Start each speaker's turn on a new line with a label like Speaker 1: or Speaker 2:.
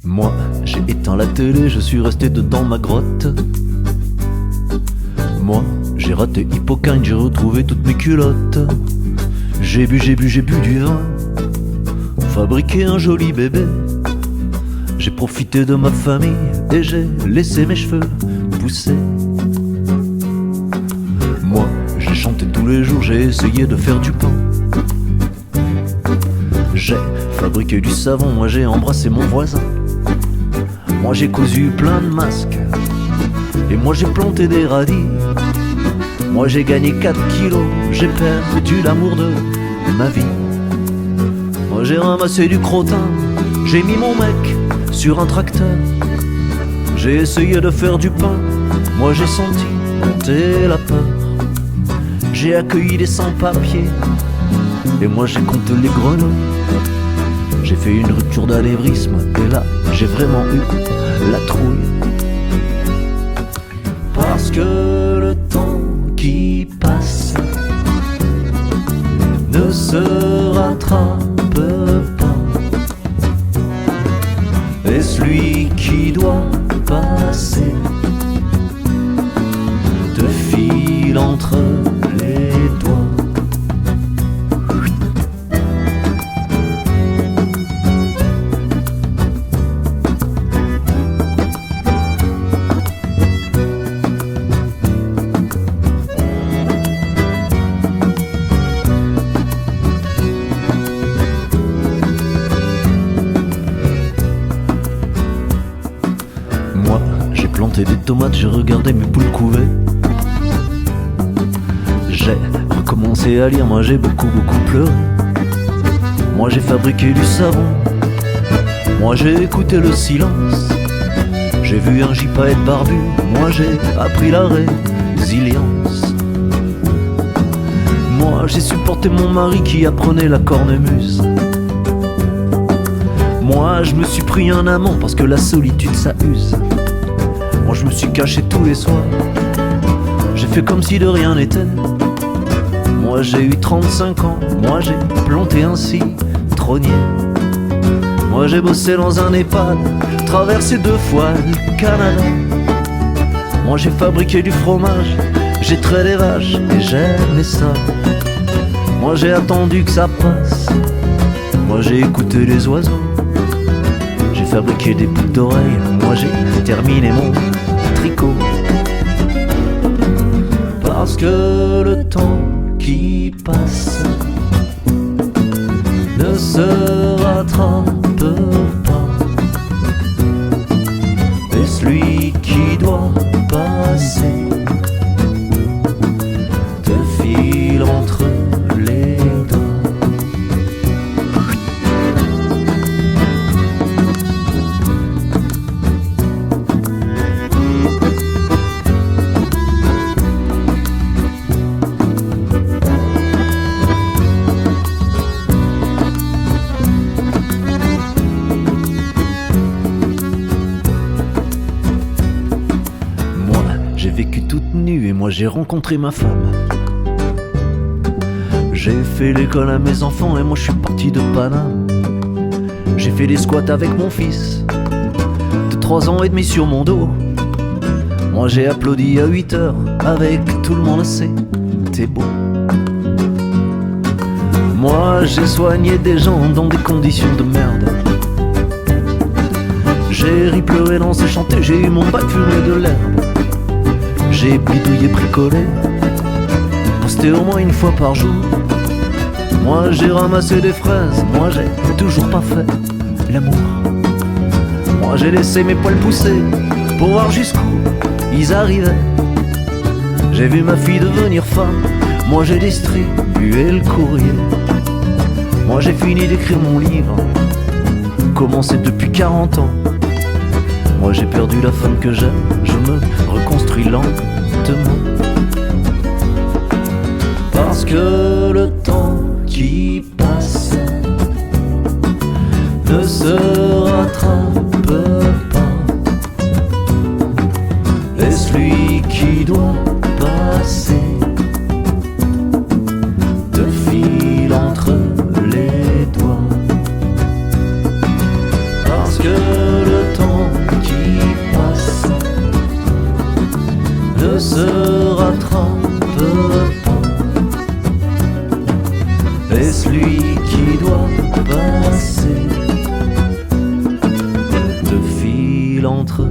Speaker 1: Moi, j'ai éteint la télé, je suis resté dedans ma grotte. Moi, j'ai raté Hippocane, j'ai retrouvé toutes mes culottes. J'ai bu du vin, fabriqué un joli bébé. J'ai profité de ma famille et j'ai laissé mes cheveux pousser. Moi, j'ai chanté tous les jours, j'ai essayé de faire du pain. J'ai fabriqué du savon, moi j'ai embrassé mon voisin. Moi j'ai cousu plein de masques, et moi j'ai planté des radis. Moi j'ai gagné 4 kilos, j'ai perdu l'amour de ma vie. Moi j'ai ramassé du crottin, j'ai mis mon mec sur un tracteur. J'ai essayé de faire du pain, moi j'ai senti monter la peur. J'ai accueilli les sans-papiers, et moi j'ai compté les grenouilles. J'ai fait une rupture d'anévrisme, et là j'ai vraiment eu la trouille. Parce que le temps qui passe ne se rattrape pas. Et celui qui doit passer te file entre les doigts. Moi, j'ai planté des tomates, j'ai regardé mes poules couver. J'ai recommencé à lire, moi j'ai beaucoup pleuré. Moi j'ai fabriqué du savon, moi j'ai écouté le silence. J'ai vu un gypaète barbu, moi j'ai appris la résilience. Moi j'ai supporté mon mari qui apprenait la cornemuse. Moi je me suis pris un amant parce que la solitude ça use. Moi je me suis caché tous les soirs, j'ai fait comme si de rien n'était. Moi j'ai eu 35 ans, moi j'ai planté un citronnier. Moi j'ai bossé dans un EHPAD, traversé 2 fois le Canada. Moi j'ai fabriqué du fromage, j'ai traité des vaches et j'aimais ça. Moi j'ai attendu que ça passe, moi j'ai écouté les oiseaux. J'ai fabriqué des boucles d'oreilles, moi j'ai terminé mon tricot. Parce que le temps qui passe ne se rattrape pas. Et celui qui doit passer te file entre les doigts. J'ai vécu toute nue et moi j'ai rencontré ma femme. J'ai fait l'école à mes enfants et moi je suis parti de Paname. J'ai fait des squats avec mon fils de 3 ans et demi sur mon dos. Moi j'ai applaudi à 8 heures avec tout le monde, c'était beau. Moi j'ai soigné des gens dans des conditions de merde. J'ai ri, pleuré, dansé, chanté, j'ai eu mon bac, fumé de l'herbe. J'ai bidouillé, bricolé, posté au moins 1 fois par jour. Moi j'ai ramassé des fraises, moi j'ai toujours pas fait l'amour. Moi j'ai laissé mes poils pousser pour voir jusqu'où ils arrivaient. J'ai vu ma fille devenir femme, moi j'ai distribué le courrier. Moi j'ai fini d'écrire mon livre, commencé depuis 40 ans. Moi j'ai perdu la femme que j'aime, je me reconstruis lentement. Parce que le temps qui passe ne se rattrape pas. Et celui qui doit passer te file entre les doigts. Parce que c'est celui qui doit passer. Te file entre